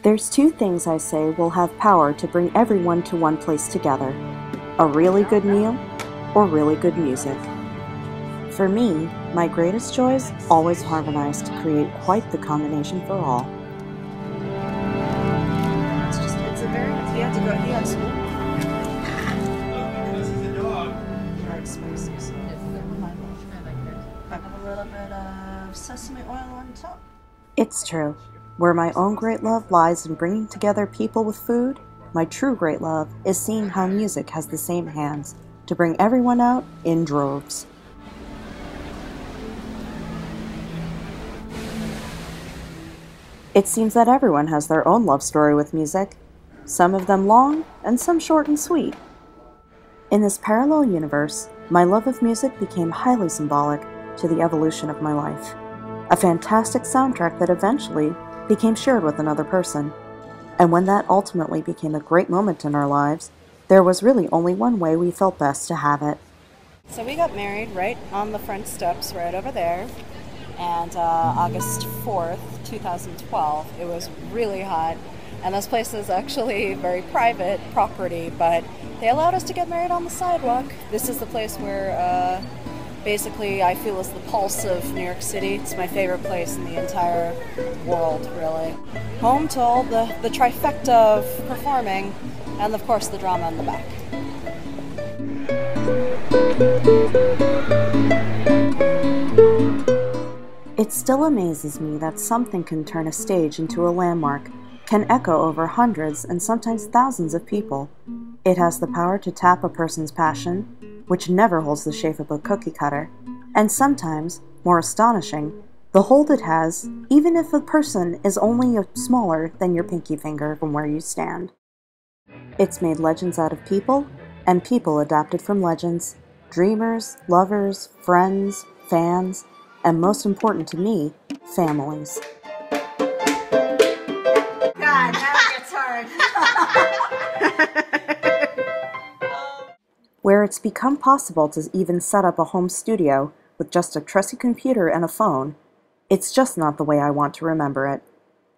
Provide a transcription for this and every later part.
There's two things I say will have power to bring everyone to one place together: a really good meal or really good music. For me, my greatest joys always harmonize to create quite the combination for all. It's a very, he had to go, he had school. Because he's a dog. Very spicy, so have a little bit of sesame oil on top. It's true. Where my own great love lies in bringing together people with food, my true great love is seeing how music has the same hands to bring everyone out in droves. It seems that everyone has their own love story with music, some of them long and some short and sweet. In this parallel universe, my love of music became highly symbolic to the evolution of my life. A fantastic soundtrack that eventually became shared with another person. And when that ultimately became a great moment in our lives, there was really only one way we felt best to have it. So we got married right on the front steps right over there, and August 4th, 2012. It was really hot, and this place is actually very private property, but they allowed us to get married on the sidewalk. This is the place where basically I feel is the pulse of New York City. It's my favorite place in the entire world, really. Home to all the trifecta of performing, and of course the drama in the back. It still amazes me that something can turn a stage into a landmark, can echo over hundreds and sometimes thousands of people. It has the power to tap a person's passion, which never holds the shape of a cookie cutter, and sometimes, more astonishing, the hold it has, even if a person is only smaller than your pinky finger from where you stand. It's made legends out of people, and people adapted from legends, dreamers, lovers, friends, fans, and most important to me, families. God, now it gets hard. Where it's become possible to even set up a home studio with just a trusty computer and a phone, it's just not the way I want to remember it.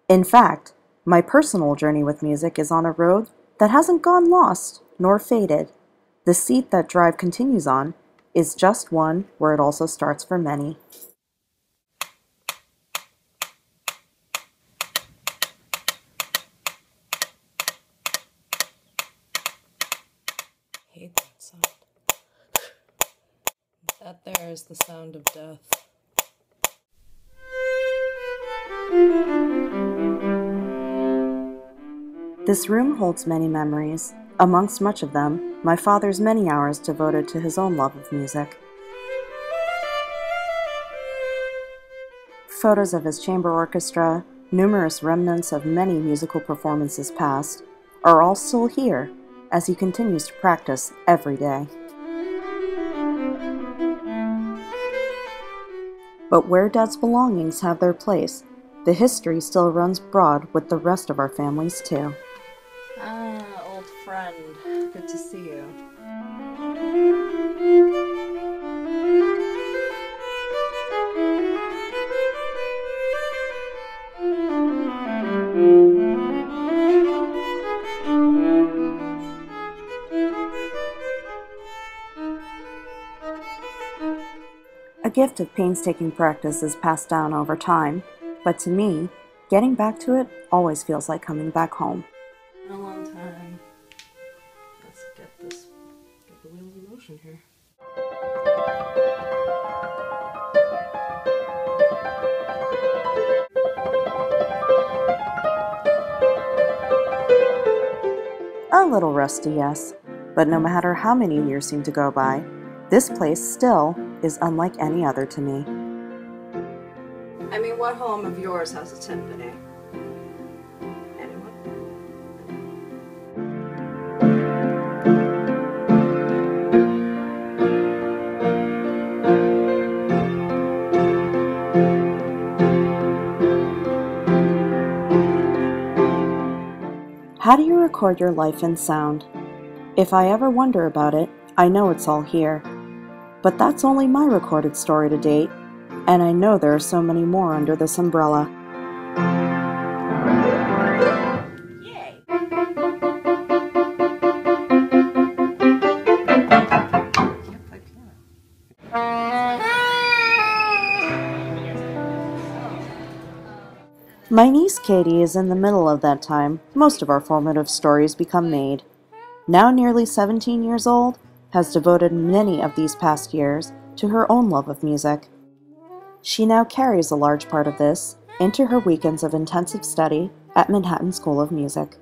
In fact, my personal journey with music is on a road that hasn't gone lost nor faded. The seat that drive continues on is just one where it also starts for many. I hate that sound. That there is the sound of death. This room holds many memories. Amongst much of them, my father's many hours devoted to his own love of music. Photos of his chamber orchestra, numerous remnants of many musical performances past, are all still here as he continues to practice every day. But where Dad's belongings have their place, the history still runs broad with the rest of our families too. Ah, old friend. Good to see you. A gift of painstaking practice is passed down over time, but to me, getting back to it always feels like coming back home. A long time. Let's get the wheel in motion here. A little rusty, yes, but no matter how many years seem to go by, this place still is unlike any other to me. I mean, what home of yours has a timpani? How do you record your life in sound? If I ever wonder about it, I know it's all here. But that's only my recorded story to date, and I know there are so many more under this umbrella. Yay! My niece Katie is in the middle of that time most of our formative stories become made. Now nearly 17 years old, has devoted many of these past years to her own love of music. She now carries a large part of this into her weekends of intensive study at Manhattan School of Music,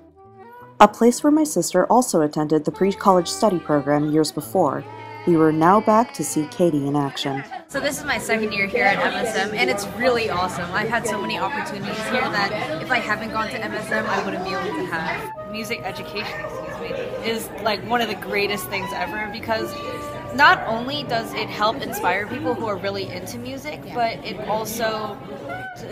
a place where my sister also attended the pre-college study program years before. We were now back to see Katie in action. So this is my second year here at MSM, and it's really awesome. I've had so many opportunities here that if I haven't gone to MSM, I wouldn't be able to have. Music education, is like one of the greatest things ever, because not only does it help inspire people who are really into music, but it also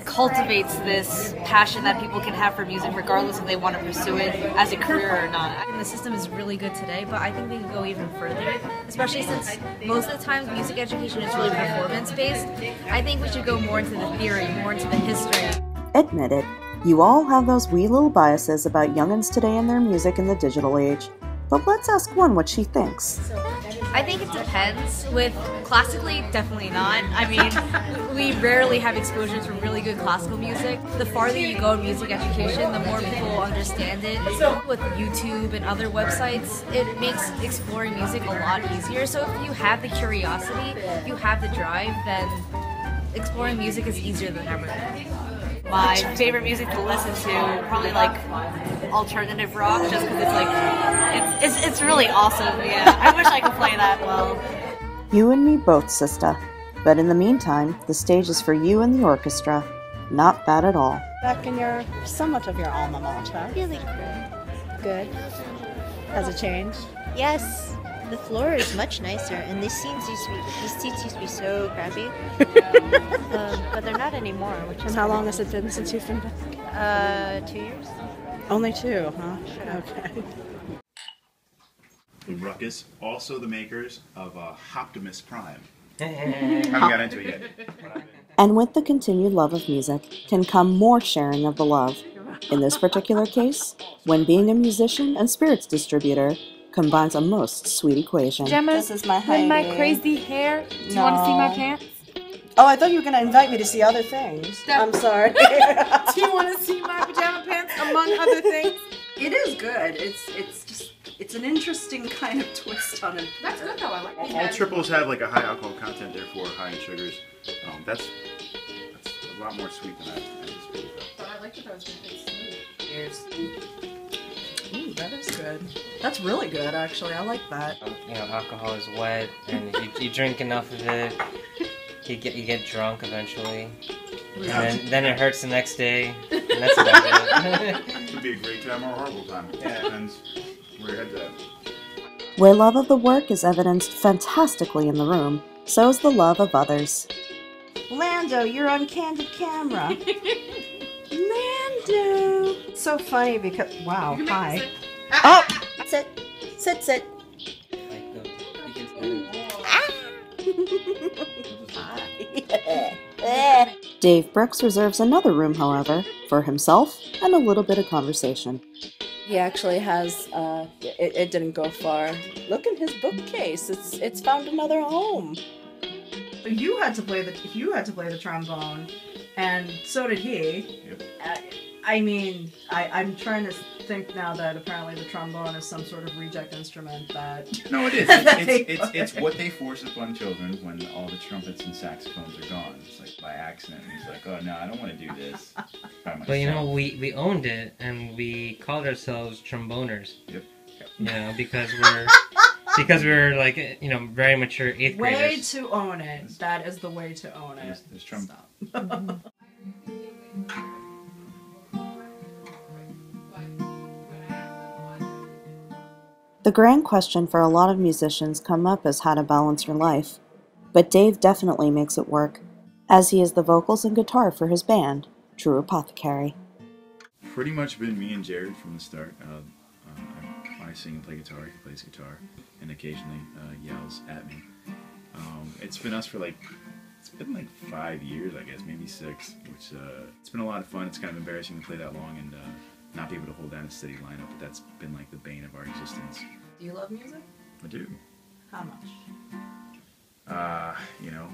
cultivates this passion that people can have for music regardless if they want to pursue it as a career or not. And the system is really good today, but I think we can go even further, especially since most of the time music education is really performance-based. I think we should go more into the theory, more into the history. Admit it, you all have those wee little biases about youngins today and their music in the digital age. But let's ask one what she thinks. I think it depends. With classically, definitely not. I mean, we rarely have exposure to really good classical music. The farther you go in music education, the more people will understand it. With YouTube and other websites, it makes exploring music a lot easier. So if you have the curiosity, if you have the drive, then exploring music is easier than ever. My favorite music to listen to, probably like alternative rock, just because it's like, it's really awesome. Yeah, I wish I could play that well. You and me both, sister. But in the meantime, the stage is for you and the orchestra. Not bad at all. Back in your, somewhat of your alma mater. Really good. Good. Has it changed? Yes, the floor is much nicer, and these seats used to be so crappy. But they're not anymore. Which And how long has it been since you've been back? 2 years. Only 2, huh? Okay. The Ruckus, also the makers of Optimus Prime. Haven't got into it yet. And with the continued love of music can come more sharing of the love. In this particular case, when being a musician and spirits distributor combines a most sweet equation. This is my Heidi. With my crazy hair. Do you want to see my pants? Oh, I thought you were going to invite me to see other things. I'm sorry. Do you want to see my pajama pants, among other things? It is good. It's an interesting kind of twist on it. That's good though. I like it. All triples have like a high alcohol content, therefore high in sugars. That's a lot more sweet than I anticipated. But I like it though. It's smooth. Ooh, that is good. That's really good, actually. I like that. You know, alcohol is wet, and if you drink enough of it, you get drunk eventually, and then it hurts the next day, and that's about it. It could be a great time or a horrible time. Yeah, depends where your head's at. Where love of the work is evidenced fantastically in the room, so is the love of others. Lando, you're on candid camera. Lando! It's so funny because, wow, hi. Oh! Sit, sit, sit. Dave Brooks reserves another room, however, for himself and a little bit of conversation. He actually has, it didn't go far. Look in his bookcase. It's found another home. You had to play the trombone, and so did he. Yep. I mean, I'm trying to think now that apparently the trombone is some sort of reject instrument that... No, it is. It's what they force upon children when all the trumpets and saxophones are gone. It's like by accident. And he's like, oh no, I don't want to do this by myself. But you know, we owned it, and we called ourselves tromboners. Yep. You know, because we're like, you know, very mature 8th graders. Way to own it. That is the way to own it. There's trombone. Stop. The grand question for a lot of musicians come up is how to balance your life. But Dave definitely makes it work, as he is the vocals and guitar for his band, True Apothecary. pretty much been me and Jared from the start. I sing and play guitar, he plays guitar, and occasionally yells at me. It's been us for like, it's been like 5 years, I guess, maybe 6, which it's been a lot of fun. It's kind of embarrassing to play that long and not be able to hold down a steady lineup, but that's been like the bane of our existence. Do you love music? I do. How much? You know,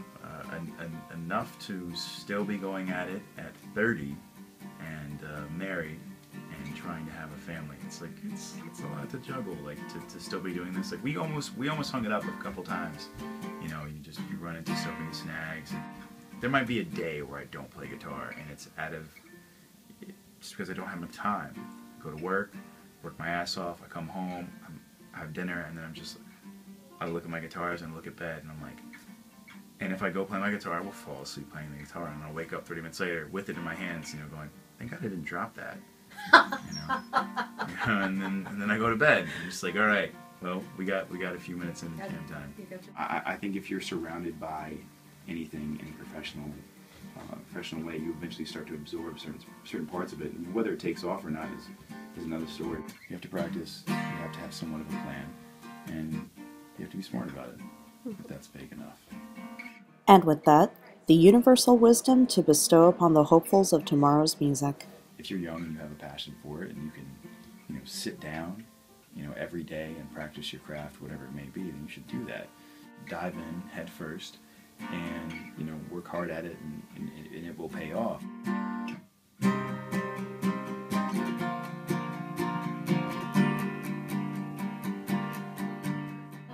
enough to still be going at it at 30 and married and trying to have a family. It's like it's a lot to juggle. Like to still be doing this. Like we almost hung it up a couple times. You know, you run into so many snags. And there might be a day where I don't play guitar, and it's just because I don't have enough time. I go to work my ass off. I come home, I have dinner, and then I look at my guitars and look at bed, and I'm like, and if I go play my guitar, I will fall asleep playing the guitar, and I'll wake up 30 minutes later with it in my hands, you know, going, thank God I didn't drop that, you know, and then I go to bed, and I'm just like, all right, well, we got a few minutes in time. I think if you're surrounded by anything in a professional way, you eventually start to absorb certain parts of it, and whether it takes off or not is another story. You have to practice. You have to have somewhat of a plan, and you have to be smart about it, if that's vague enough. And with that, the universal wisdom to bestow upon the hopefuls of tomorrow's music. If you're young and you have a passion for it, and you can, you know, sit down, you know, every day and practice your craft, whatever it may be, then you should do that. Dive in head first, and you know, work hard at it, and it will pay off.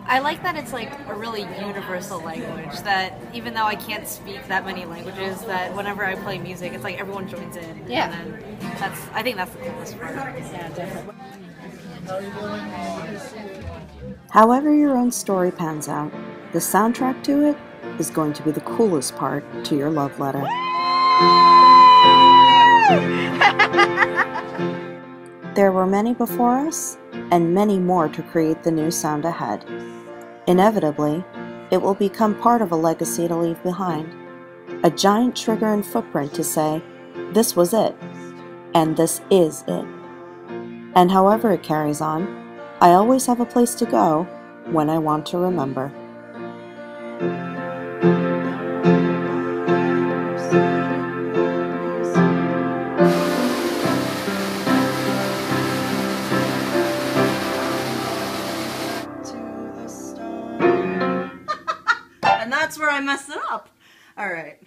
I like that it's like a really universal language, that even though I can't speak that many languages, that whenever I play music, it's like everyone joins in. Yeah. And then I think that's the coolest part. Yeah, definitely. However your own story pans out, the soundtrack to it is going to be the coolest part to your love letter. There were many before us, and many more to create the new sound ahead. Inevitably, it will become part of a legacy to leave behind, a giant trigger and footprint to say, this was it, and this is it. And however it carries on, I always have a place to go when I want to remember. And that's where I messed it up. All right.